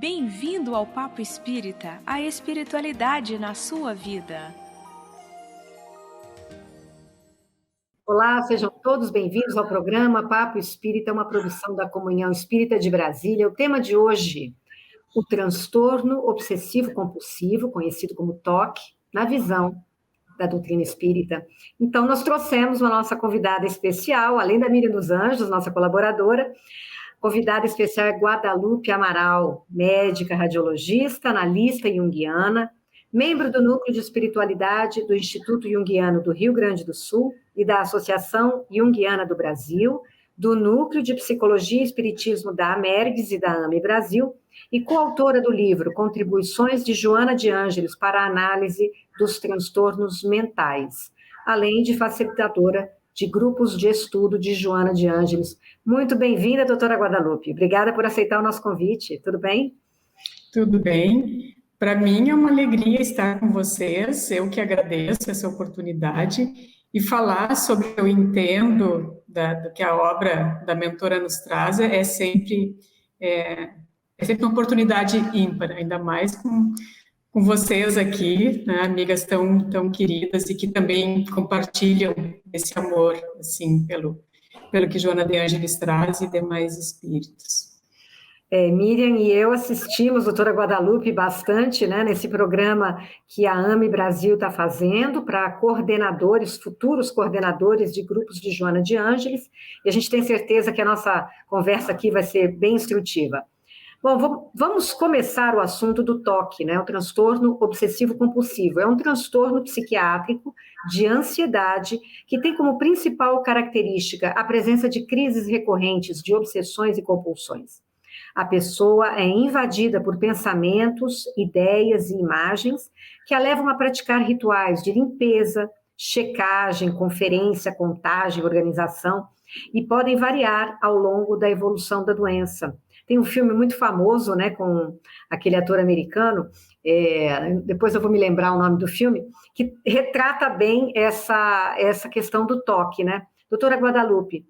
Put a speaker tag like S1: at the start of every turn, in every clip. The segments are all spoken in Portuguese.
S1: Bem-vindo ao Papo Espírita, a espiritualidade na sua vida.
S2: Olá, sejam todos bem-vindos ao programa Papo Espírita, uma produção da Comunhão Espírita de Brasília. O tema de hoje, o transtorno obsessivo-compulsivo, conhecido como TOC, na visão da doutrina espírita. Então, nós trouxemos uma nossa convidada especial, além da Miriam dos Anjos, nossa colaboradora. Convidada especial é Guadalupe Amaral, médica radiologista, analista junguiana, membro do Núcleo de Espiritualidade do Instituto Junguiano do Rio Grande do Sul e da Associação Junguiana do Brasil, do Núcleo de Psicologia e Espiritismo da Amergs e da AME Brasil, e coautora do livro Contribuições de Joana de Ângeles para a Análise dos Transtornos Mentais, além de facilitadora de grupos de estudo de Joana de Ângeles. Muito bem-vinda, doutora Guadalupe. Obrigada por aceitar o nosso convite. Tudo bem?
S3: Tudo bem. Para mim é uma alegria estar com vocês. Eu que agradeço essa oportunidade e falar sobre o que eu entendo do que a obra da mentora nos traz é sempre uma oportunidade ímpar, ainda mais com vocês aqui, né, amigas tão queridas e que também compartilham esse amor, assim, pelo que Joana de Ângeles traz e demais espíritos.
S2: Miriam e eu assistimos, doutora Guadalupe, bastante, né, nesse programa que a AME Brasil está fazendo para coordenadores, futuros coordenadores de grupos de Joana de Ângeles, e a gente tem certeza que a nossa conversa aqui vai ser bem instrutiva. Bom, vamos começar o assunto do TOC, né, o transtorno obsessivo-compulsivo. É um transtorno psiquiátrico de ansiedade que tem como principal característica a presença de crises recorrentes de obsessões e compulsões. A pessoa é invadida por pensamentos, ideias e imagens que a levam a praticar rituais de limpeza, checagem, conferência, contagem, organização e podem variar ao longo da evolução da doença. Tem um filme muito famoso, né, com aquele ator americano, depois eu vou me lembrar o nome do filme, que retrata bem essa questão do TOC, né? Doutora Guadalupe,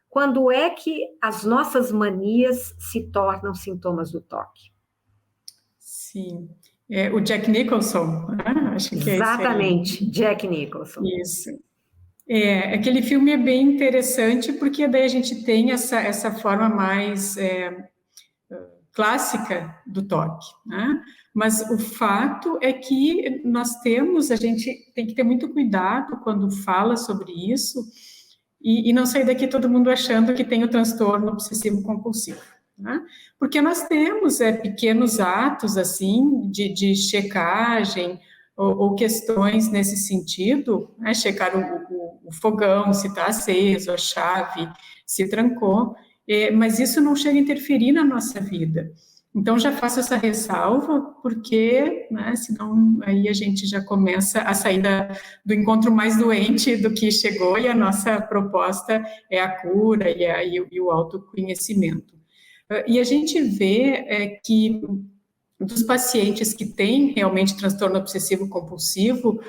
S2: quando é que as nossas manias se tornam sintomas do TOC?
S3: Sim, o Jack Nicholson, né? Acho que
S2: exatamente, Jack Nicholson.
S3: Isso. Aquele filme é bem interessante porque daí a gente tem essa forma mais clássica do TOC, né? Mas o fato é que a gente tem que ter muito cuidado quando fala sobre isso e não sair daqui todo mundo achando que tem o transtorno obsessivo-compulsivo, né? Porque nós temos pequenos atos, assim, de checagem ou questões nesse sentido, né? Checar o fogão, se está aceso, a chave, se trancou, mas isso não chega a interferir na nossa vida. Então, já faço essa ressalva, porque, né, senão aí a gente já começa a sair do encontro mais doente do que chegou, e a nossa proposta é a cura e o autoconhecimento. E a gente vê que dos pacientes que têm realmente transtorno obsessivo-compulsivo,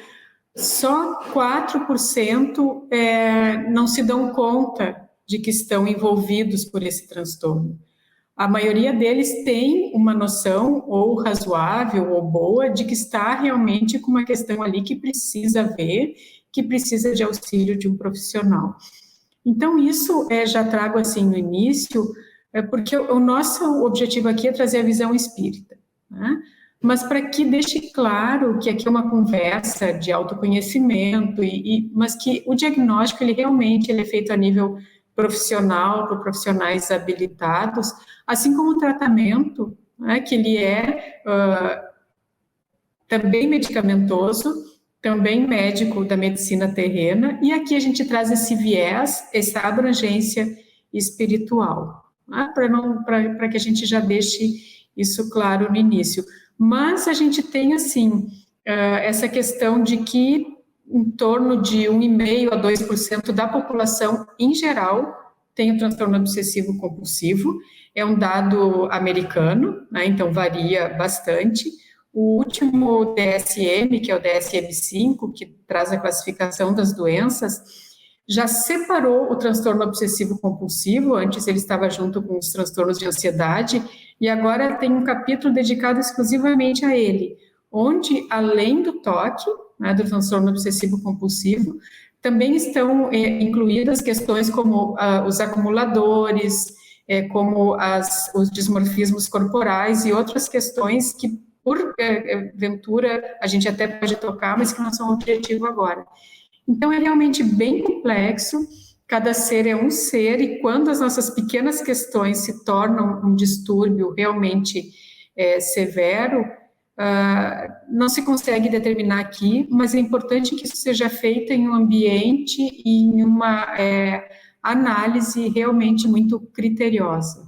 S3: só 4% não se dão conta de que estão envolvidos por esse transtorno. A maioria deles tem uma noção ou razoável ou boa de que está realmente com uma questão ali que precisa ver, que precisa de auxílio de um profissional. Então, isso já trago assim no início, porque o nosso objetivo aqui é trazer a visão espírita, né? Mas para que deixe claro que aqui é uma conversa de autoconhecimento, mas que o diagnóstico ele realmente é feito a nível profissional, por profissionais habilitados, assim como o tratamento, né, que ele também medicamentoso, também médico da medicina terrena, e aqui a gente traz esse viés, essa abrangência espiritual, né, para que a gente já deixe isso claro no início. Mas a gente tem, assim, essa questão de que em torno de 1,5% a 2% da população, em geral, tem o transtorno obsessivo-compulsivo. É um dado americano, né, então varia bastante. O último DSM, que é o DSM-5, que traz a classificação das doenças, já separou o transtorno obsessivo compulsivo, antes ele estava junto com os transtornos de ansiedade, e agora tem um capítulo dedicado exclusivamente a ele, onde, além do toque, né, do transtorno obsessivo compulsivo, também estão incluídas questões como os acumuladores, como os dismorfismos corporais e outras questões que, por ventura, a gente até pode tocar, mas que não são objetivo agora. Então, é realmente bem complexo, cada ser é um ser, e quando as nossas pequenas questões se tornam um distúrbio realmente severo, não se consegue determinar aqui, mas é importante que isso seja feito em um ambiente e em uma análise realmente muito criteriosa.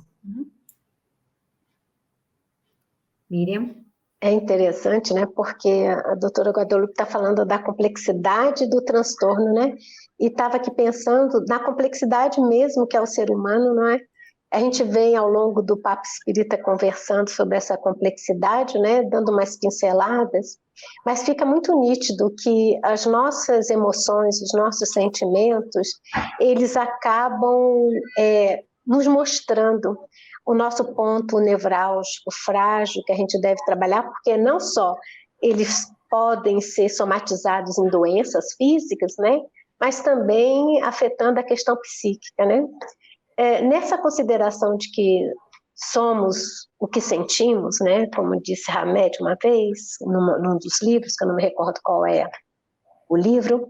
S2: Miriam?
S4: É interessante, né, porque a doutora Guadalupe está falando da complexidade do transtorno, né, e estava aqui pensando na complexidade mesmo que é o ser humano, não é? A gente vem ao longo do Papo Espírita conversando sobre essa complexidade, né, dando umas pinceladas, mas fica muito nítido que as nossas emoções, os nossos sentimentos, eles acabam nos mostrando o nosso ponto nevrálgico, frágil, que a gente deve trabalhar, porque não só eles podem ser somatizados em doenças físicas, né, mas também afetando a questão psíquica, né? Nessa consideração de que somos o que sentimos, né, como disse Hamed uma vez, num dos livros, que eu não me recordo qual é o livro,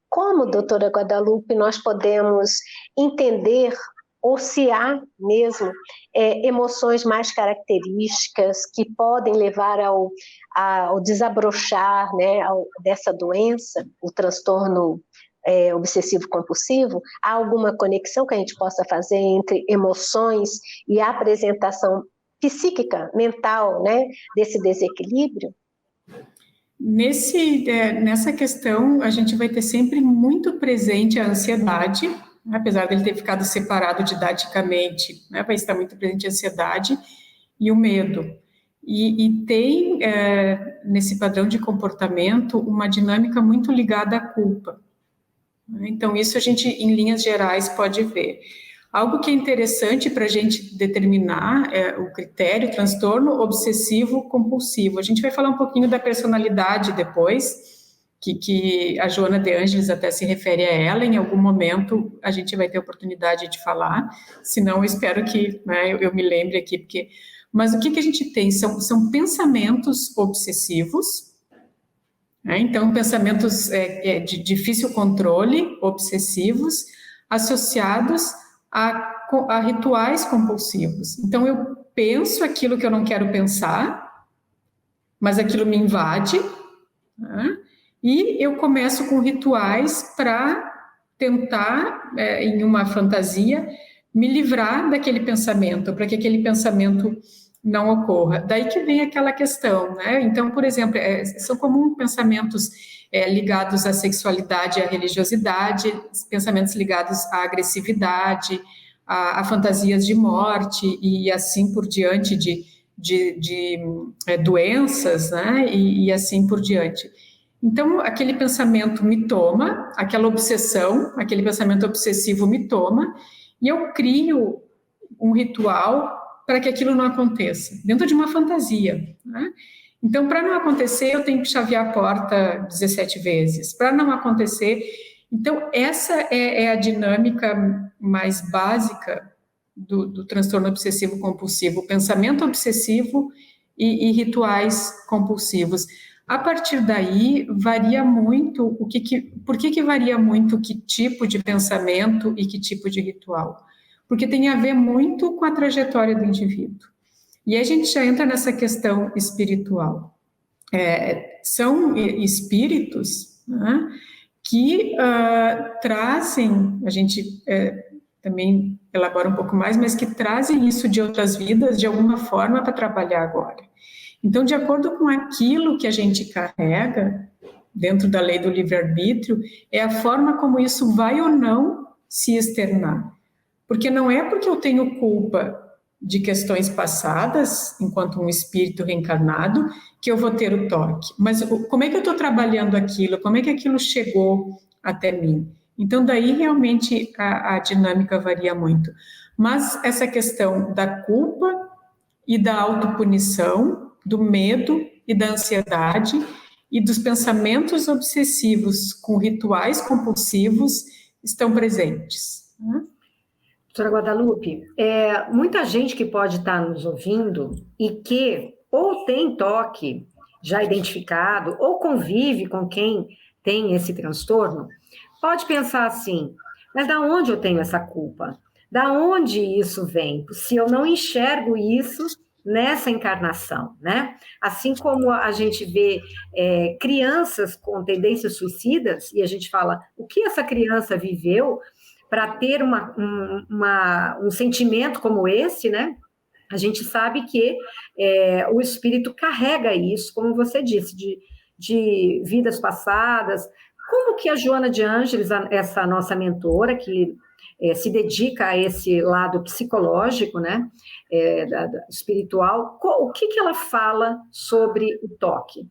S4: como, doutora Guadalupe, nós podemos entender ou se há mesmo emoções mais características que podem levar ao desabrochar, né, dessa doença, o transtorno obsessivo-compulsivo? Há alguma conexão que a gente possa fazer entre emoções e a apresentação psíquica, mental, né, desse desequilíbrio?
S3: Nessa questão, a gente vai ter sempre muito presente a ansiedade, apesar dele ter ficado separado didaticamente, né, vai estar muito presente a ansiedade e o medo. E tem, nesse padrão de comportamento, uma dinâmica muito ligada à culpa. Então, isso a gente, em linhas gerais, pode ver. Algo que é interessante para a gente determinar o critério transtorno obsessivo-compulsivo. A gente vai falar um pouquinho da personalidade depois, que a Joana de Ângeles até se refere a ela, em algum momento a gente vai ter oportunidade de falar, senão eu espero que, né, eu me lembre aqui, mas o que a gente tem? São pensamentos obsessivos, né? Então pensamentos de difícil controle, obsessivos, associados a rituais compulsivos. Então eu penso aquilo que eu não quero pensar, mas aquilo me invade, né? E eu começo com rituais para tentar, em uma fantasia, me livrar daquele pensamento, para que aquele pensamento não ocorra. Daí que vem aquela questão, né? Então, por exemplo, são comuns pensamentos ligados à sexualidade, à religiosidade, pensamentos ligados à agressividade, a fantasias de morte e assim por diante, de doenças, né? E assim por diante. Então, aquele pensamento me toma, aquela obsessão, aquele pensamento obsessivo me toma, e eu crio um ritual para que aquilo não aconteça, dentro de uma fantasia, né? Então, para não acontecer, eu tenho que chavear a porta 17 vezes. Para não acontecer... Então, essa é a dinâmica mais básica do transtorno obsessivo-compulsivo, pensamento obsessivo e rituais compulsivos. A partir daí, varia muito, por que varia muito que tipo de pensamento e que tipo de ritual? Porque tem a ver muito com a trajetória do indivíduo. E aí a gente já entra nessa questão espiritual. São espíritos, né, que trazem, a gente também elabora um pouco mais, mas que trazem isso de outras vidas de alguma forma para trabalhar agora. Então, de acordo com aquilo que a gente carrega, dentro da lei do livre-arbítrio, é a forma como isso vai ou não se externar. Porque não é porque eu tenho culpa de questões passadas, enquanto um espírito reencarnado, que eu vou ter o toque. Mas como é que eu estou trabalhando aquilo? Como é que aquilo chegou até mim? Então, daí realmente a dinâmica varia muito. Mas essa questão da culpa e da autopunição, do medo e da ansiedade e dos pensamentos obsessivos com rituais compulsivos estão presentes.
S2: Doutora Guadalupe, muita gente que pode estar nos ouvindo e que ou tem toque já identificado ou convive com quem tem esse transtorno, pode pensar assim, mas da onde eu tenho essa culpa? Da onde isso vem? Se eu não enxergo isso nessa encarnação, né? Assim como a gente vê crianças com tendências suicidas, e a gente fala, o que essa criança viveu para ter um sentimento como esse, né? A gente sabe que o espírito carrega isso, como você disse, de vidas passadas. Como que a Joana de Ângeles, essa nossa mentora, que se dedica a esse lado psicológico, né, espiritual, o que ela fala sobre o toque?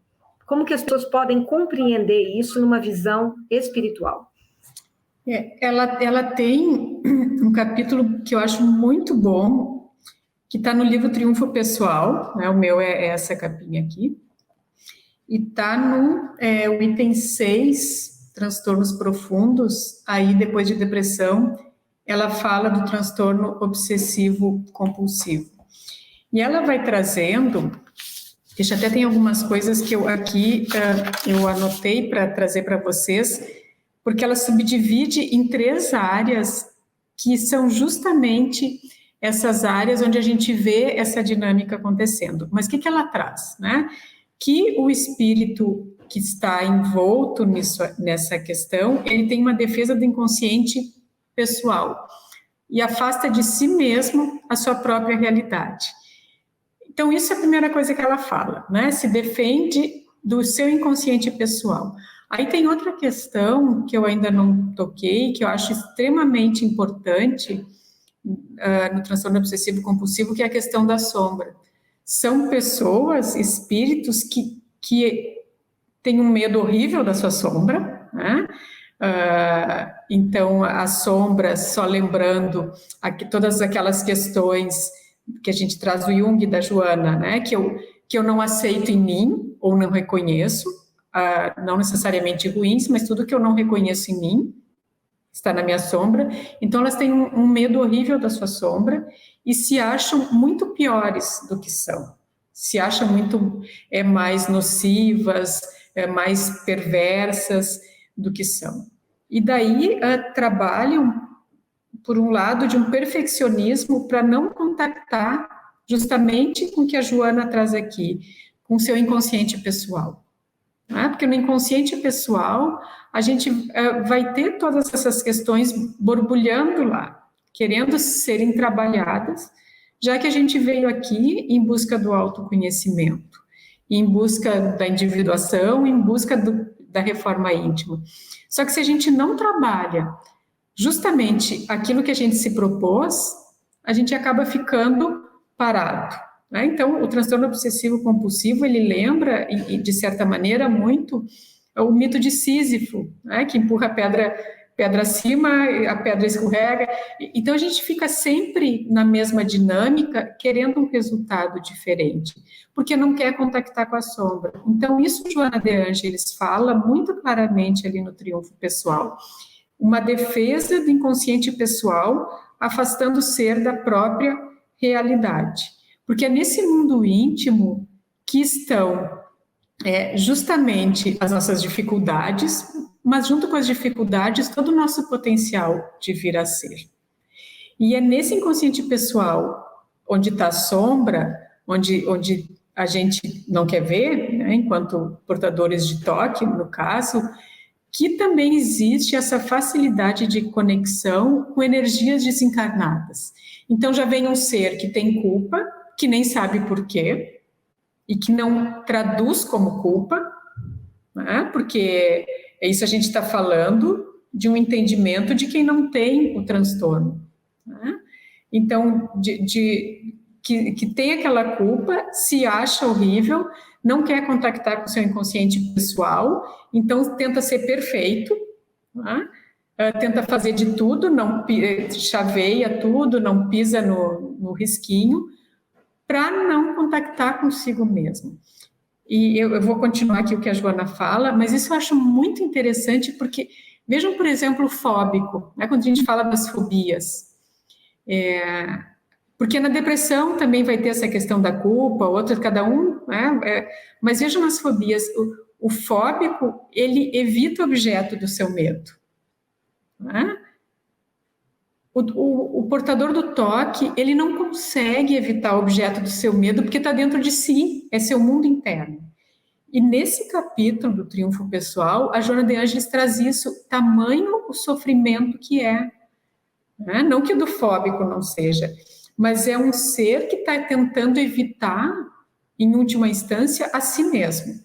S2: Como que as pessoas podem compreender isso numa visão espiritual?
S3: Ela tem um capítulo que eu acho muito bom, que está no livro Triunfo Pessoal, né? O meu é essa capinha aqui, e está no o item 6, transtornos profundos, aí depois de depressão, ela fala do transtorno obsessivo compulsivo. E ela vai trazendo, deixa até tem algumas coisas que eu anotei para trazer para vocês, porque ela subdivide em 3 áreas que são justamente essas áreas onde a gente vê essa dinâmica acontecendo. Mas o que ela traz, né? Que o espírito que está envolto nessa questão, ele tem uma defesa do inconsciente pessoal e afasta de si mesmo a sua própria realidade. Então, isso é a primeira coisa que ela fala, né? Se defende do seu inconsciente pessoal. Aí tem outra questão que eu ainda não toquei, que eu acho extremamente importante no transtorno obsessivo compulsivo, que é a questão da sombra. São pessoas, espíritos que têm um medo horrível da sua sombra, né? Então, a sombra, só lembrando todas aquelas questões que a gente traz do Jung, da Joana, né? Que eu não aceito em mim, ou não reconheço, não necessariamente ruins, mas tudo que eu não reconheço em mim está na minha sombra. Então, elas têm um medo horrível da sua sombra e se acham muito piores do que são. Se acham muito mais nocivas, mais perversas do que são. E daí trabalham, por um lado, de um perfeccionismo para não contactar justamente com o que a Joana traz aqui, com o seu inconsciente pessoal. Porque no inconsciente pessoal, a gente vai ter todas essas questões borbulhando lá, querendo serem trabalhadas, já que a gente veio aqui em busca do autoconhecimento, em busca da individuação, em busca da reforma íntima. Só que se a gente não trabalha justamente aquilo que a gente se propôs, a gente acaba ficando parado. Então, o transtorno obsessivo compulsivo, ele lembra, e de certa maneira, muito o mito de Sísifo, que empurra a pedra acima, a pedra escorrega. Então, a gente fica sempre na mesma dinâmica, querendo um resultado diferente, porque não quer contactar com a sombra. Então, isso Joana de Ângeles fala muito claramente ali no Triunfo Pessoal. Uma defesa do inconsciente pessoal, afastando o ser da própria realidade. Porque é nesse mundo íntimo que estão justamente as nossas dificuldades, mas junto com as dificuldades, todo o nosso potencial de vir a ser. E é nesse inconsciente pessoal, onde está a sombra, onde a gente não quer ver, né, enquanto portadores de toque, no caso, que também existe essa facilidade de conexão com energias desencarnadas. Então já vem um ser que tem culpa, que nem sabe por quê, e que não traduz como culpa, né? Porque isso a gente está falando de um entendimento de quem não tem o transtorno. Né? Então, que tem aquela culpa, se acha horrível, não quer contactar com o seu inconsciente pessoal, então tenta ser perfeito, né? tenta fazer de tudo, não chaveia tudo, não pisa no risquinho, para não contactar consigo mesmo. E eu vou continuar aqui o que a Joana fala, mas isso eu acho muito interessante, porque, vejam, por exemplo, o fóbico, né, quando a gente fala das fobias, porque na depressão também vai ter essa questão da culpa, outra, cada um, né, mas vejam as fobias, o fóbico, ele evita o objeto do seu medo, né? O portador do toque, ele não consegue evitar o objeto do seu medo porque está dentro de si, é seu mundo interno. E nesse capítulo do Triunfo Pessoal, a Joana de Ângeles traz isso, tamanho o sofrimento que é. Né? Não que o do fóbico não seja, mas é um ser que está tentando evitar, em última instância, a si mesmo.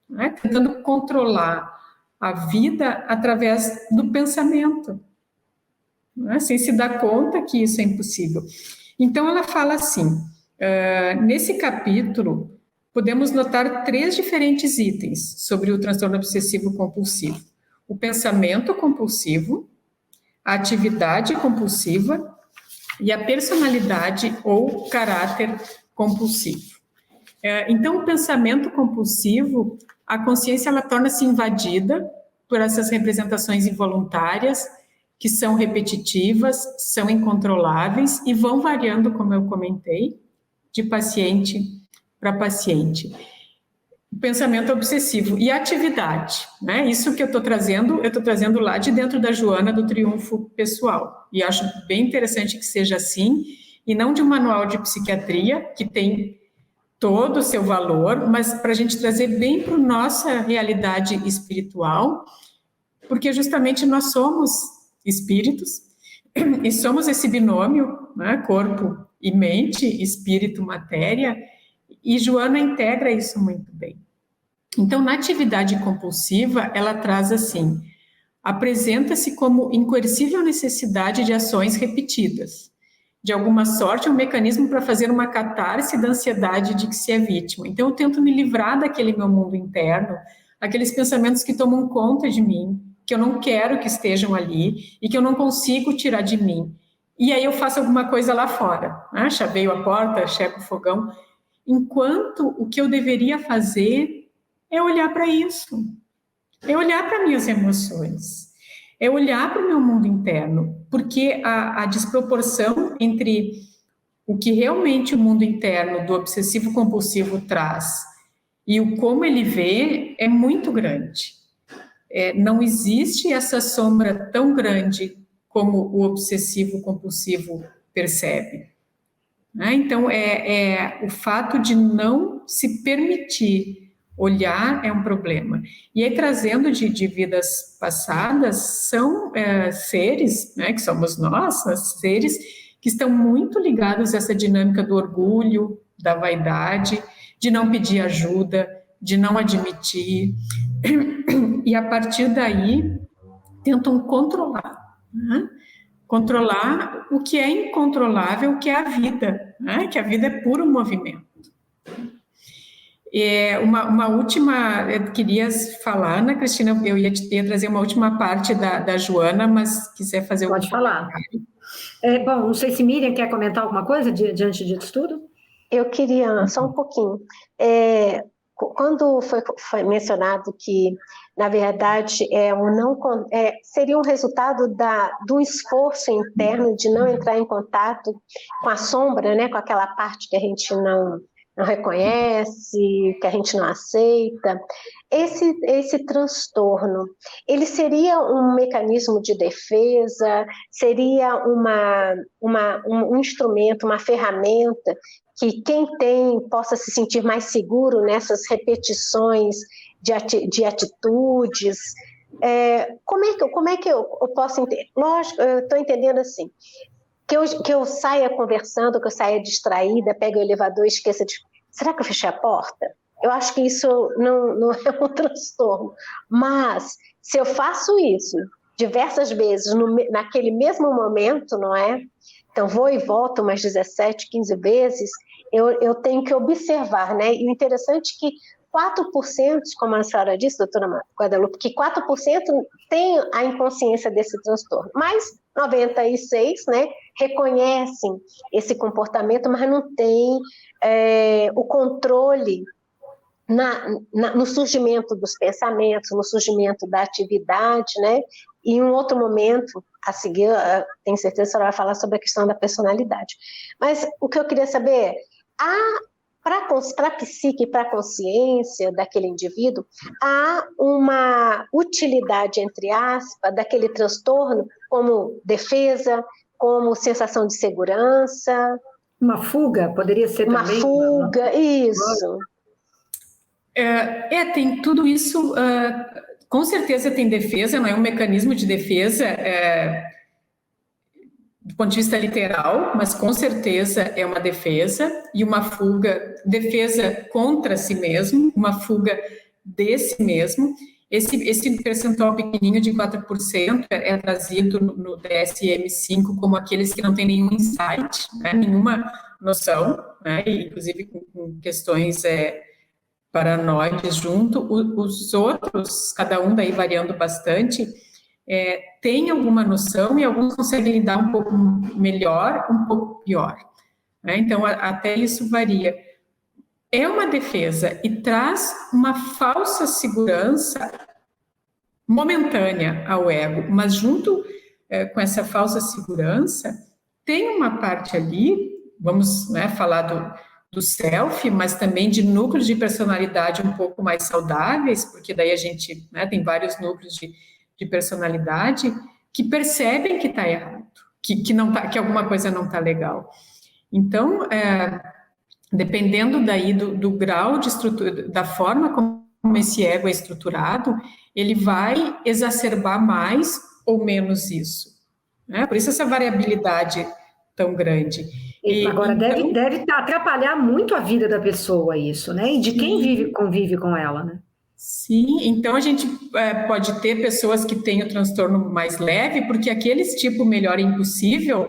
S3: Né? Tentando controlar a vida através do pensamento. Né, sem se dar conta que isso é impossível. Então, ela fala assim, nesse capítulo, podemos notar 3 diferentes itens sobre o transtorno obsessivo-compulsivo. O pensamento compulsivo, a atividade compulsiva e a personalidade ou caráter compulsivo. Então, o pensamento compulsivo, a consciência ela torna-se invadida por essas representações involuntárias, que são repetitivas, são incontroláveis e vão variando, como eu comentei, de paciente para paciente. O pensamento obsessivo e a atividade, né? Isso que eu estou trazendo lá de dentro da Joana do Triunfo Pessoal. E acho bem interessante que seja assim, e não de um manual de psiquiatria, que tem todo o seu valor, mas para a gente trazer bem para a nossa realidade espiritual, porque justamente nós somos espíritos, e somos esse binômio, né, corpo e mente, espírito, matéria, e Joana integra isso muito bem. Então, na atividade compulsiva, ela traz assim, apresenta-se como incoercível necessidade de ações repetidas, de alguma sorte, um mecanismo para fazer uma catarse da ansiedade de que se é vítima. Então, eu tento me livrar daquele meu mundo interno, aqueles pensamentos que tomam conta de mim, que eu não quero que estejam ali e que eu não consigo tirar de mim. E aí eu faço alguma coisa lá fora, né? Chaveio a porta, checo o fogão, enquanto o que eu deveria fazer é olhar para isso, é olhar para minhas emoções, é olhar para o meu mundo interno, porque a desproporção entre o que realmente o mundo interno do obsessivo-compulsivo traz e o como ele vê é muito grande. Não existe essa sombra tão grande como o obsessivo-compulsivo percebe. Né? Então, o fato de não se permitir olhar é um problema. E aí, trazendo de vidas passadas, são seres, né, que somos nós, seres que estão muito ligados a essa dinâmica do orgulho, da vaidade, de não pedir ajuda, de não admitir, e a partir daí tentam controlar, né? Controlar o que é incontrolável, o que é a vida, né? Que a vida é puro movimento. Uma última, eu queria falar, Ana Cristina, eu ia trazer uma última parte da Joana, mas quiser fazer
S2: Pode falar. Bom, não sei se Miriam quer comentar alguma coisa diante disso tudo?
S4: Eu queria, só um pouquinho, quando foi mencionado que, na verdade, seria um resultado do esforço interno de não entrar em contato com a sombra, né, com aquela parte que a gente não reconhece, que a gente não aceita. Esse transtorno, ele seria um mecanismo de defesa, seria um instrumento, uma ferramenta que quem tem possa se sentir mais seguro nessas repetições de atitudes. Como é que eu posso entender? Lógico, eu estou entendendo assim, que eu saia conversando, que eu saia distraída, pegue o elevador e esqueça de... Será que eu fechei a porta? Eu acho que isso não é um transtorno. Mas, se eu faço isso diversas vezes naquele mesmo momento, não é? Então, vou e volto umas 17, 15 vezes, eu tenho que observar, né? E o interessante é que 4%, como a senhora disse, doutora Guadalupe, que 4% tem a inconsciência desse transtorno, mas 96%, né, reconhecem esse comportamento, mas não tem o controle no surgimento dos pensamentos, no surgimento da atividade, né? E em um outro momento, a seguir, tenho certeza que a senhora vai falar sobre a questão da personalidade. Mas o que eu queria saber para a psique, para a consciência daquele indivíduo, há uma utilidade, entre aspas, daquele transtorno como defesa, como sensação de segurança.
S2: Uma fuga, poderia ser também?
S4: Uma fuga, isso.
S3: Tem tudo isso, com certeza tem defesa, não é um mecanismo de defesa do ponto de vista literal, mas com certeza é uma defesa e uma fuga, defesa contra si mesmo, uma fuga de si mesmo. Esse percentual pequenininho de 4% é trazido no DSM-5 como aqueles que não têm nenhum insight, né, nenhuma noção, né, inclusive com questões paranoides junto. Os outros, cada um daí variando bastante, tem alguma noção e alguns conseguem lidar um pouco melhor, um pouco pior, né? Então, até isso varia. É uma defesa e traz uma falsa segurança momentânea ao ego, mas junto com essa falsa segurança, tem uma parte ali, vamos, né, falar do self, mas também de núcleos de personalidade um pouco mais saudáveis, porque daí a gente, né, tem vários núcleos de personalidade que percebem que está errado, que alguma coisa não está legal. Então, dependendo daí do grau de estrutura, da forma como esse ego é estruturado, ele vai exacerbar mais ou menos isso, né? Por isso essa variabilidade tão grande.
S2: Agora, então, deve atrapalhar muito a vida da pessoa isso, né? E de quem convive com ela, né?
S3: Sim, então a gente pode ter pessoas que têm o transtorno mais leve, porque aqueles tipo melhor impossível,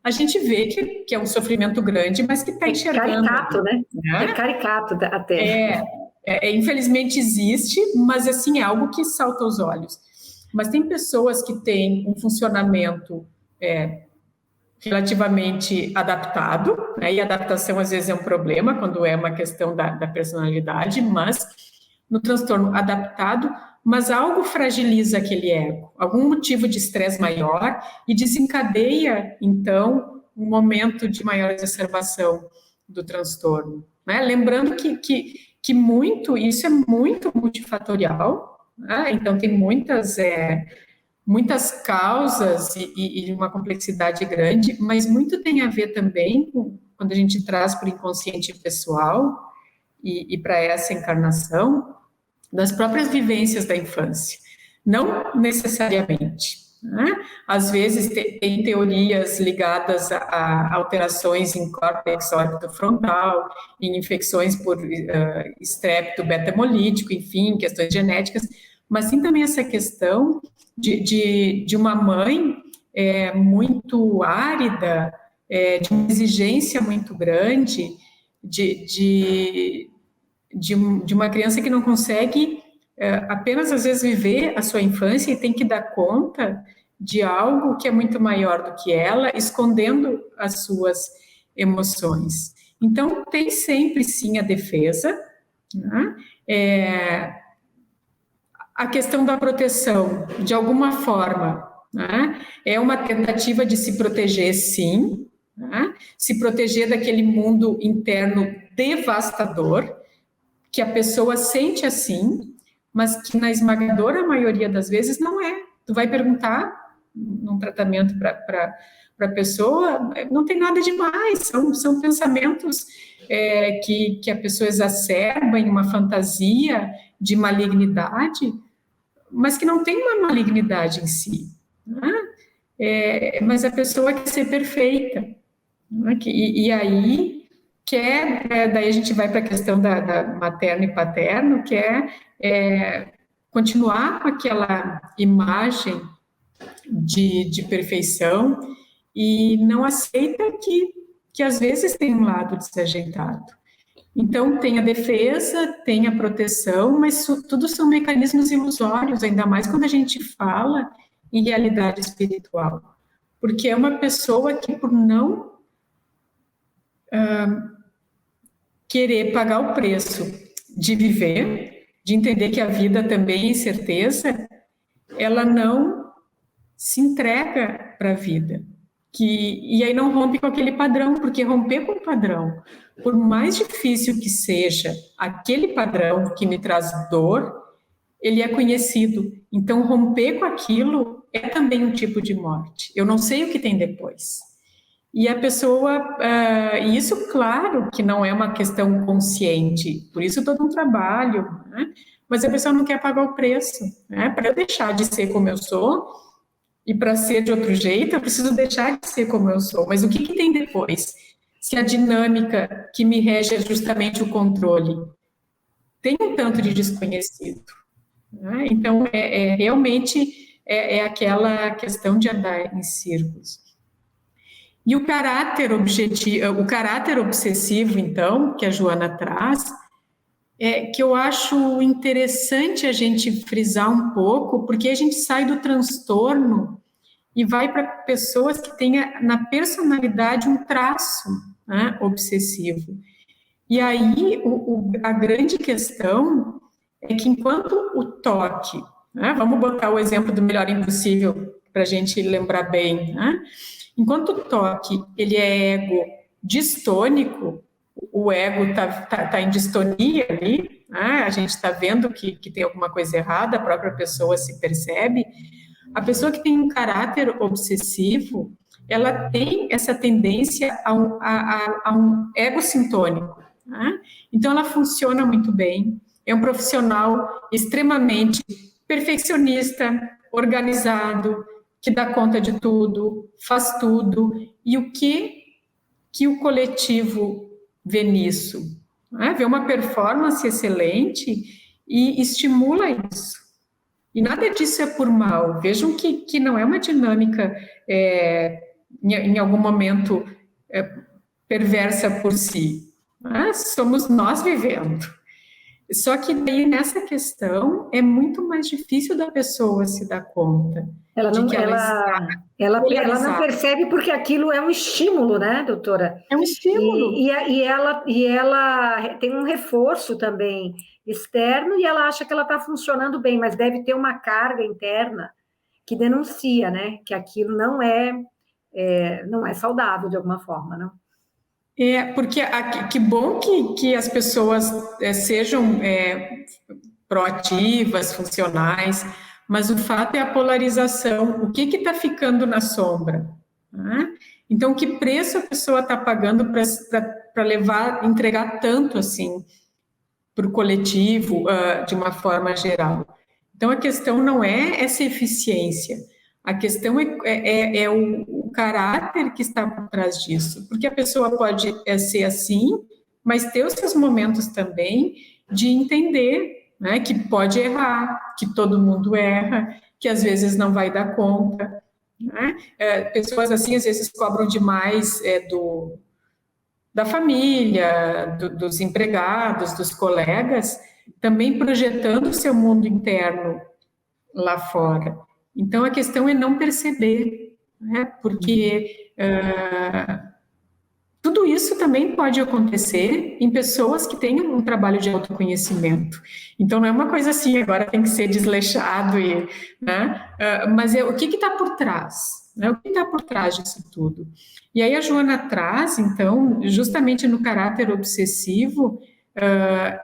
S3: a gente vê que é um sofrimento grande, mas que está enxergando.
S2: Caricato, né? É caricato até.
S3: Infelizmente existe, mas assim, é algo que salta aos olhos. Mas tem pessoas que têm um funcionamento relativamente adaptado, né? E adaptação às vezes é um problema quando é uma questão da personalidade, mas no transtorno adaptado, mas algo fragiliza aquele ego, algum motivo de estresse maior e desencadeia, então, um momento de maior exacerbação do transtorno, né? Lembrando que muito, isso é muito multifatorial, né? Então tem muitas causas e uma complexidade grande, mas muito tem a ver também com, quando a gente traz para o inconsciente pessoal e para essa encarnação, das próprias vivências da infância. Não necessariamente, né? Às vezes tem teorias ligadas a alterações em córtex orbitofrontal, em infecções por estrépito beta-hemolítico, enfim, questões genéticas, mas tem também essa questão de uma mãe muito árida, de uma exigência muito grande, de uma criança que não consegue apenas, às vezes, viver a sua infância e tem que dar conta de algo que é muito maior do que ela, escondendo as suas emoções. Então, tem sempre, sim, a defesa, né? A questão da proteção, de alguma forma, né? É uma tentativa de se proteger, sim, né? Se proteger daquele mundo interno devastador, que a pessoa sente assim, mas que na esmagadora maioria das vezes não é. Tu vai perguntar num tratamento para a pessoa, não tem nada demais, são pensamentos que a pessoa exacerba em uma fantasia de malignidade, mas que não tem uma malignidade em si, né? Mas a pessoa quer ser perfeita, né? E aí daí a gente vai para a questão da materno e paterno, que continuar com aquela imagem de perfeição e não aceita que às vezes tem um lado desajeitado. Então, tem a defesa, tem a proteção, mas tudo são mecanismos ilusórios, ainda mais quando a gente fala em realidade espiritual. Porque é uma pessoa que, por não querer pagar o preço de viver, de entender que a vida também é incerteza, ela não se entrega para a vida. E aí não rompe com aquele padrão, porque romper com o padrão, por mais difícil que seja, aquele padrão que me traz dor, ele é conhecido. Então, romper com aquilo é também um tipo de morte. Eu não sei o que tem depois. E a pessoa, e isso, claro, que não é uma questão consciente, por isso todo um trabalho, né? Mas a pessoa não quer pagar o preço, né? Para eu deixar de ser como eu sou, e para ser de outro jeito, eu preciso deixar de ser como eu sou. Mas o que tem depois? Se a dinâmica que me rege é justamente o controle, tem um tanto de desconhecido, né? Então, realmente é aquela questão de andar em círculos. E o caráter obsessivo, então, que a Joana traz, que eu acho interessante a gente frisar um pouco, porque a gente sai do transtorno e vai para pessoas que têm na personalidade um traço, né, obsessivo. E aí a grande questão é que enquanto o toque, né, vamos botar o exemplo do Melhor Impossível para a gente lembrar bem, né? Enquanto o toque ele é ego distônico, o ego tá em distonia ali, né? A gente está vendo que tem alguma coisa errada, a própria pessoa se percebe. A pessoa que tem um caráter obsessivo, ela tem essa tendência a um ego sintônico, né? Então, ela funciona muito bem, é um profissional extremamente perfeccionista, organizado, que dá conta de tudo, faz tudo, e o que o coletivo vê nisso? Né? Vê uma performance excelente e estimula isso. E nada disso é por mal. Vejam que não é uma dinâmica, em algum momento, perversa por si. Mas somos nós vivendo. Só que daí, nessa questão, é muito mais difícil da pessoa se dar conta.
S2: Ela não percebe porque aquilo é um estímulo, né, doutora?
S3: É um estímulo.
S2: E ela tem um reforço também externo e ela acha que ela está funcionando bem, mas deve ter uma carga interna que denuncia, né, que aquilo não é saudável de alguma forma, não?
S3: Porque que bom que as pessoas sejam proativas, funcionais, mas o fato é a polarização. O que está ficando na sombra? Né? Então, que preço a pessoa está pagando para entregar tanto assim para o coletivo, de uma forma geral? Então, a questão não é essa eficiência, a questão é o caráter que está por trás disso, porque a pessoa pode ser assim, mas ter os seus momentos também de entender, né, que pode errar, que todo mundo erra, que às vezes não vai dar conta, né? Pessoas assim às vezes cobram demais da família, dos empregados, dos colegas, também projetando o seu mundo interno lá fora. Então, a questão é não perceber, né? Porque tudo isso também pode acontecer em pessoas que têm um trabalho de autoconhecimento. Então, não é uma coisa assim, agora tem que ser desleixado, né? Mas o que está por trás? Né? O que está por trás disso tudo? E aí a Joana traz, então, justamente no caráter obsessivo,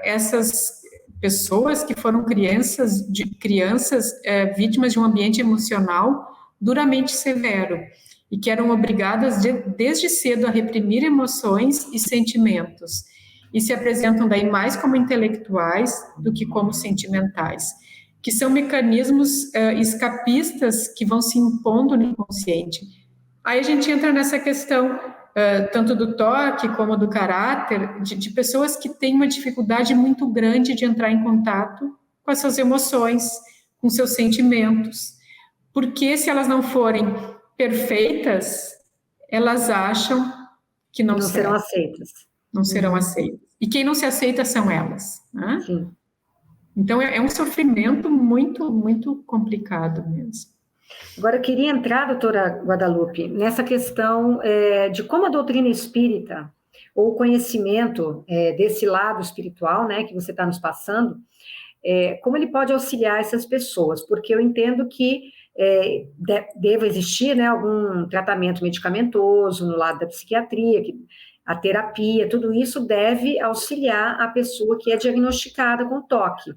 S3: essas pessoas que foram crianças vítimas de um ambiente emocional duramente severo e que eram obrigadas desde cedo a reprimir emoções e sentimentos e se apresentam daí mais como intelectuais do que como sentimentais, que são mecanismos escapistas que vão se impondo no inconsciente. Aí a gente entra nessa questão tanto do toque como do caráter, de pessoas que têm uma dificuldade muito grande de entrar em contato com as suas emoções, com seus sentimentos, porque se elas não forem perfeitas, elas acham que não
S2: serão aceitas.
S3: Não serão aceitas. e quem não se aceita são elas, né?
S2: Sim.
S3: Então, é um sofrimento muito, muito complicado mesmo.
S2: Agora, eu queria entrar, doutora Guadalupe, nessa questão de como a doutrina espírita, ou o conhecimento desse lado espiritual, né, que você está nos passando, como ele pode auxiliar essas pessoas, porque eu entendo que deva existir, né, algum tratamento medicamentoso no lado da psiquiatria, a terapia, tudo isso deve auxiliar a pessoa que é diagnosticada com toque.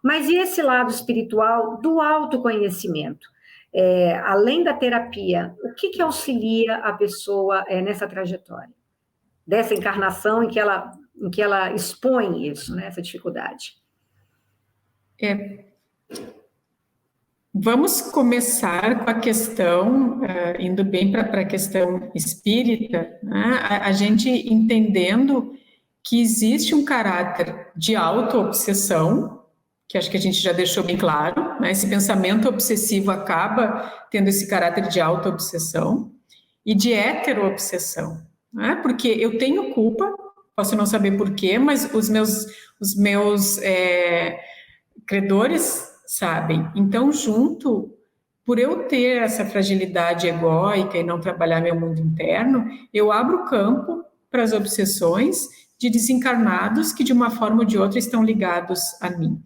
S2: Mas e esse lado espiritual do autoconhecimento? Além da terapia, o que auxilia a pessoa nessa trajetória? Dessa encarnação em que ela expõe isso, né, essa dificuldade?
S3: Vamos começar com a questão, indo bem para a questão espírita, né? A gente entendendo que existe um caráter de auto-obsessão, que acho que a gente já deixou bem claro, né? Esse pensamento obsessivo acaba tendo esse caráter de auto-obsessão e de hetero-obsessão, né? Porque eu tenho culpa, posso não saber porquê, mas os meus credores sabem. Então, por eu ter essa fragilidade egóica e não trabalhar meu mundo interno, eu abro campo para as obsessões de desencarnados que, de uma forma ou de outra, estão ligados a mim.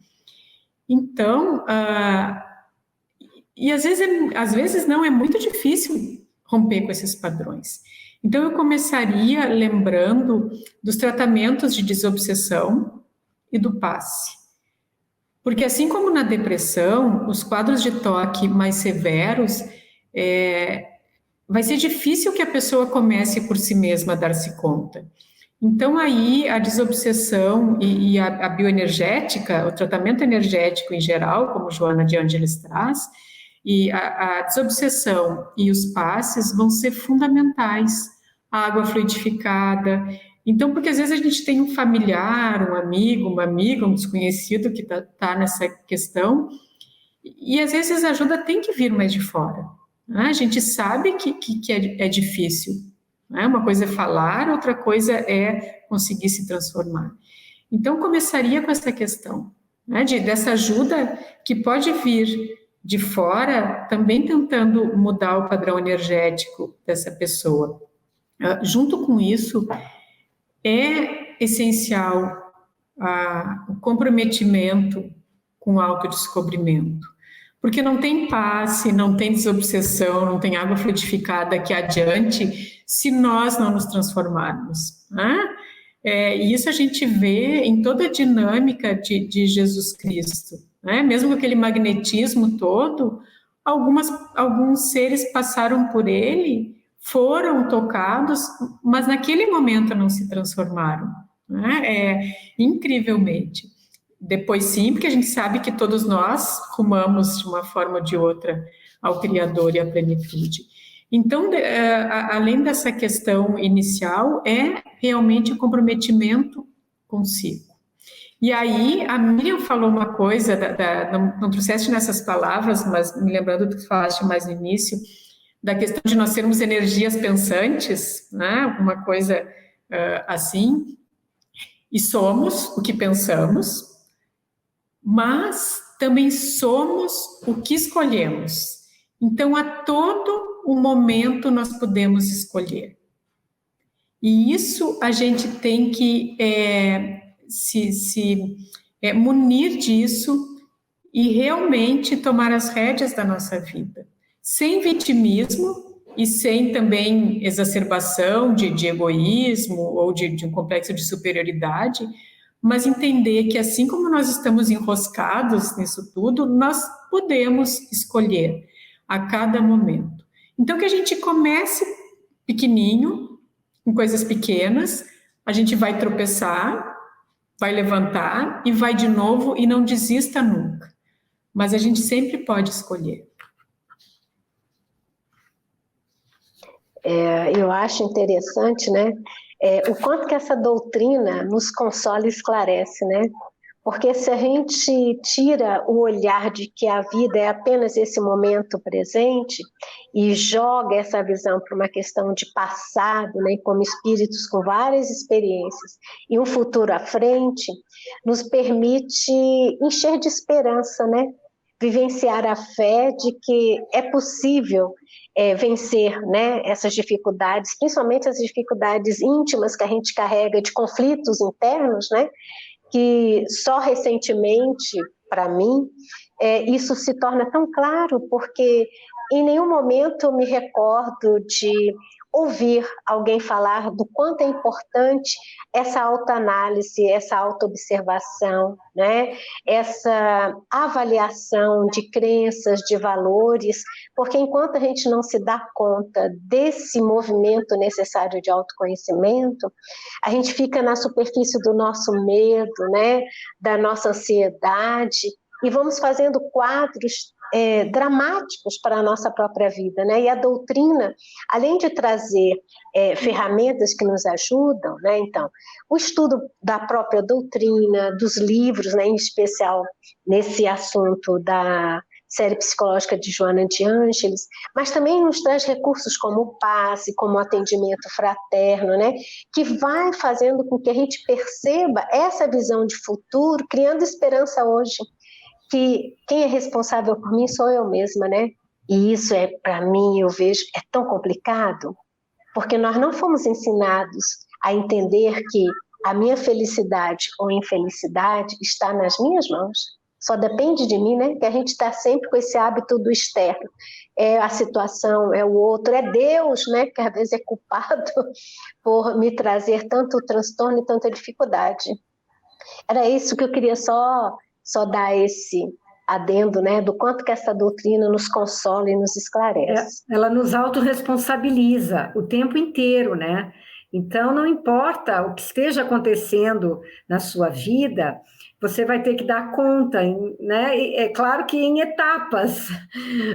S3: Então, e às vezes não, é muito difícil romper com esses padrões. Então, eu começaria lembrando dos tratamentos de desobsessão e do passe. Porque assim como na depressão, os quadros de toque mais severos, vai ser difícil que a pessoa comece por si mesma a dar-se conta. Então aí a desobsessão e a bioenergética, o tratamento energético em geral, como Joana de Ângeles traz, e a desobsessão e os passes vão ser fundamentais. A água fluidificada. Então, porque às vezes a gente tem um familiar, um amigo, uma amiga, um desconhecido que está nessa questão, e às vezes a ajuda tem que vir mais de fora, né? A gente sabe que é difícil, né? Uma coisa é falar, outra coisa é conseguir se transformar. Então, começaria com essa questão, né? Dessa ajuda que pode vir de fora, também tentando mudar o padrão energético dessa pessoa. Junto com isso, é essencial o comprometimento com o autodescobrimento, porque não tem passe, não tem desobsessão, não tem água fluidificada que adiante se nós não nos transformarmos, né? E isso a gente vê em toda a dinâmica de Jesus Cristo, né? Mesmo com aquele magnetismo todo, alguns seres passaram por ele, foram tocados, mas naquele momento não se transformaram, né? Incrivelmente. Depois sim, porque a gente sabe que todos nós rumamos de uma forma ou de outra ao Criador e à plenitude. Então, além dessa questão inicial, é realmente o comprometimento consigo. E aí, a Miriam falou uma coisa, não trouxeste nessas palavras, mas me lembrando do que falaste mais no início, da questão de nós sermos energias pensantes, né? Uma coisa assim, e somos o que pensamos, mas também somos o que escolhemos. Então, a todo um momento nós podemos escolher. E isso a gente tem que se munir disso e realmente tomar as rédeas da nossa vida. Sem vitimismo e sem também exacerbação de egoísmo ou de um complexo de superioridade, mas entender que assim como nós estamos enroscados nisso tudo, nós podemos escolher a cada momento. Então, que a gente comece pequenininho, com coisas pequenas, a gente vai tropeçar, vai levantar e vai de novo e não desista nunca. Mas a gente sempre pode escolher.
S4: Eu acho interessante, né, o quanto que essa doutrina nos consola e esclarece, né, Porque se a gente tira o olhar de que a vida é apenas esse momento presente e joga essa visão para uma questão de passado, né, como espíritos com várias experiências e um futuro à frente, nos permite encher de esperança, né? Vivenciar a fé de que é possível vencer, né, essas dificuldades, principalmente as dificuldades íntimas que a gente carrega de conflitos internos, né? Que só recentemente, para mim, isso se torna tão claro, porque em nenhum momento eu me recordo de ouvir alguém falar do quanto é importante essa autoanálise, essa autoobservação, né? Essa avaliação de crenças, de valores, porque enquanto a gente não se dá conta desse movimento necessário de autoconhecimento, a gente fica na superfície do nosso medo, né? Da nossa ansiedade, e vamos fazendo quadros dramáticos para a nossa própria vida, né? E a doutrina, além de trazer ferramentas que nos ajudam, né? Então, o estudo da própria doutrina, dos livros, né? Em especial nesse assunto da série psicológica de Joana de Ângeles, mas também nos traz recursos como o passe, como o atendimento fraterno, né? Que vai fazendo com que a gente perceba essa visão de futuro, criando esperança hoje. Que quem é responsável por mim sou eu mesma, né? E isso para mim, eu vejo, é tão complicado, porque nós não fomos ensinados a entender que a minha felicidade ou infelicidade está nas minhas mãos. Só depende de mim, né? Que a gente está sempre com esse hábito do externo. É a situação, é o outro, é Deus, né? Que às vezes é culpado por me trazer tanto transtorno e tanta dificuldade. Era isso que eu queria só dar esse adendo, né, do quanto que essa doutrina nos consola e nos esclarece.
S2: Ela nos autorresponsabiliza o tempo inteiro, né? Então, não importa o que esteja acontecendo na sua vida, você vai ter que dar conta, né? É claro que em etapas,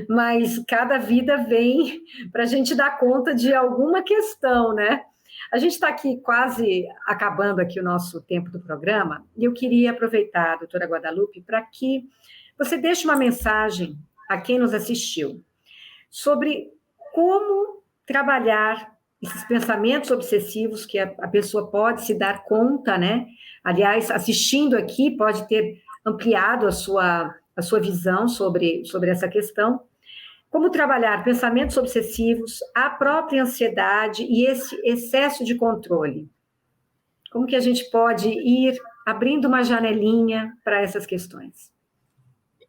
S2: mas cada vida vem para a gente dar conta de alguma questão, né? A gente está aqui quase acabando aqui o nosso tempo do programa, e eu queria aproveitar, doutora Guadalupe, para que você deixe uma mensagem a quem nos assistiu sobre como trabalhar esses pensamentos obsessivos que a pessoa pode se dar conta, né? Aliás, assistindo aqui, pode ter ampliado a sua visão sobre essa questão. Como trabalhar pensamentos obsessivos, a própria ansiedade e esse excesso de controle? Como que a gente pode ir abrindo uma janelinha para essas questões?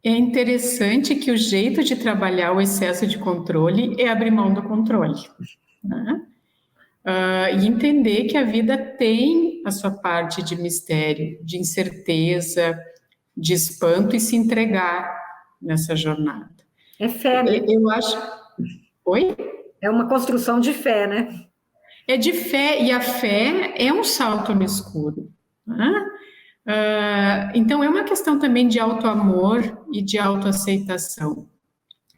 S3: É interessante que o jeito de trabalhar o excesso de controle é abrir mão do controle, né? E entender que a vida tem a sua parte de mistério, de incerteza, de espanto, e se entregar nessa jornada.
S2: É fé, né?
S3: Eu acho... Oi?
S2: É uma construção de fé, né?
S3: É de fé, e a fé é um salto no escuro, né? Então, é uma questão também de autoamor e de autoaceitação,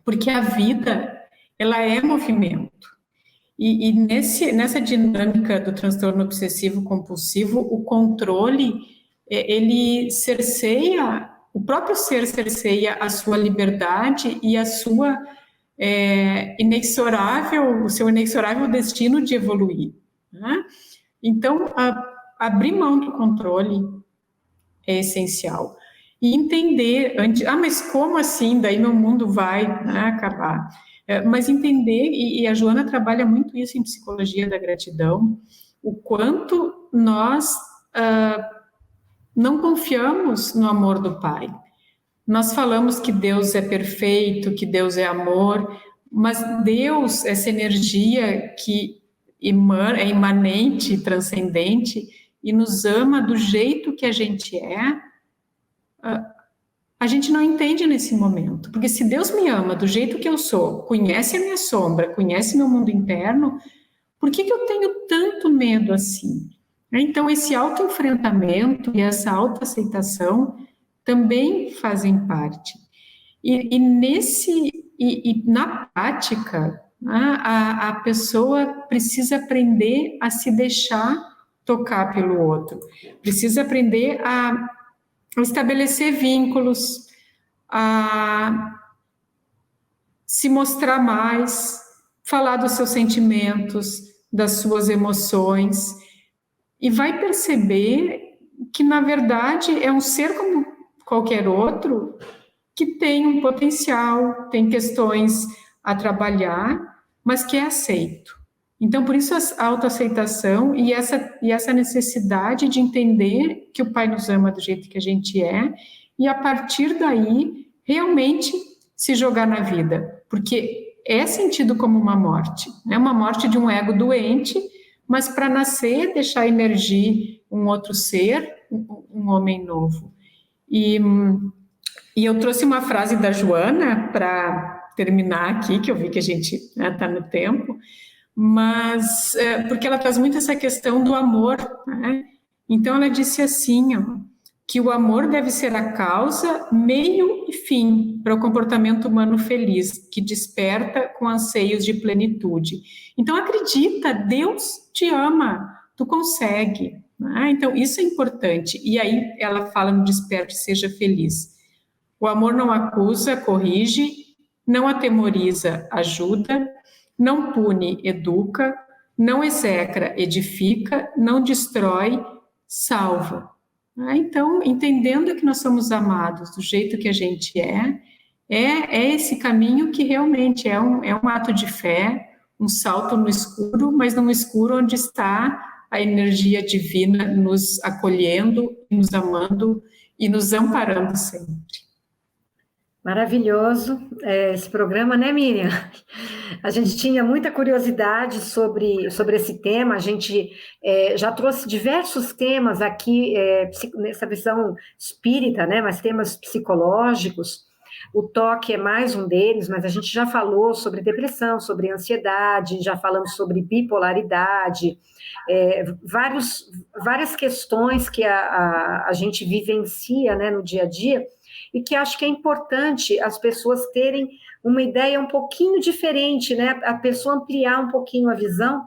S3: porque a vida, ela é movimento. E nessa dinâmica do transtorno obsessivo-compulsivo, o controle, ele cerceia, o próprio ser cerceia a sua liberdade e a sua o seu inexorável destino de evoluir, né? Então, abrir mão do controle é essencial. E entender, mas como assim? Daí meu mundo vai, né, acabar. Mas entender, e a Joana trabalha muito isso em Psicologia da Gratidão, o quanto nós não confiamos no amor do Pai. Nós falamos que Deus é perfeito, que Deus é amor, mas Deus, essa energia que é imanente, transcendente, e nos ama do jeito que a gente é, a gente não entende nesse momento. Porque se Deus me ama do jeito que eu sou, conhece a minha sombra, conhece meu mundo interno, por que eu tenho tanto medo assim? Então, esse autoenfrentamento e essa autoaceitação também fazem parte. E na prática, a pessoa precisa aprender a se deixar tocar pelo outro, precisa aprender a estabelecer vínculos, a se mostrar mais, falar dos seus sentimentos, das suas emoções, e vai perceber que, na verdade, é um ser como qualquer outro, que tem um potencial, tem questões a trabalhar, mas que é aceito. Então, por isso a autoaceitação e essa necessidade de entender que o Pai nos ama do jeito que a gente é, e a partir daí, realmente se jogar na vida, porque é sentido como uma morte, é uma morte de um ego doente, mas para nascer, deixar emergir um outro ser, um homem novo. E eu trouxe uma frase da Joana para terminar aqui, que eu vi que a gente está no tempo, mas porque ela traz muito essa questão do amor, né? Então ela disse assim, ó, que o amor deve ser a causa, meio e fim para o comportamento humano feliz, que desperta com anseios de plenitude. Então acredita, Deus te ama, tu consegue, né? Então isso é importante. E aí ela fala no desperte, seja feliz. O amor não acusa, corrige, não atemoriza, ajuda, não pune, educa, não execra, edifica, não destrói, salva. Então, entendendo que nós somos amados do jeito que a gente é esse caminho que realmente é um ato de fé, um salto no escuro, mas num escuro onde está a energia divina nos acolhendo, nos amando e nos amparando sempre.
S2: Maravilhoso esse programa, né, Miriam? A gente tinha muita curiosidade sobre esse tema, a gente já trouxe diversos temas aqui, nessa visão espírita, né, mas temas psicológicos. O toque é mais um deles, mas a gente já falou sobre depressão, sobre ansiedade, já falamos sobre bipolaridade, várias questões que a gente vivencia, né, no dia a dia, e que acho que é importante as pessoas terem uma ideia um pouquinho diferente, né? A pessoa ampliar um pouquinho a visão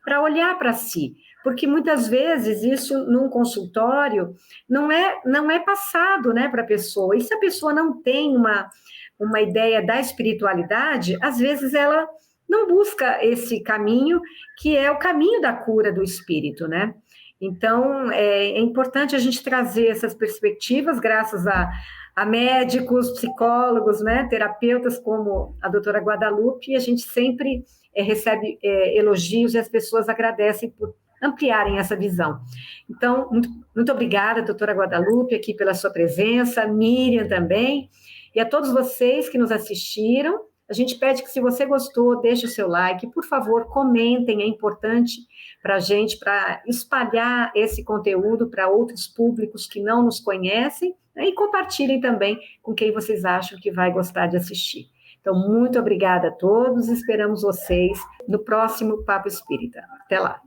S2: para olhar para si, porque muitas vezes isso num consultório não é passado, né, para a pessoa. E se a pessoa não tem uma ideia da espiritualidade, às vezes ela não busca esse caminho, que é o caminho da cura do espírito, né? Então, é importante a gente trazer essas perspectivas, graças a médicos, psicólogos, né, terapeutas como a doutora Guadalupe, e a gente sempre recebe elogios e as pessoas agradecem por ampliarem essa visão. Então, muito obrigada, doutora Guadalupe, aqui pela sua presença, Miriam também, e a todos vocês que nos assistiram. A gente pede que, se você gostou, deixe o seu like, por favor, comentem, é importante para a gente, para espalhar esse conteúdo para outros públicos que não nos conhecem, né, e compartilhem também com quem vocês acham que vai gostar de assistir. Então, muito obrigada a todos, esperamos vocês no próximo Papo Espírita. Até lá!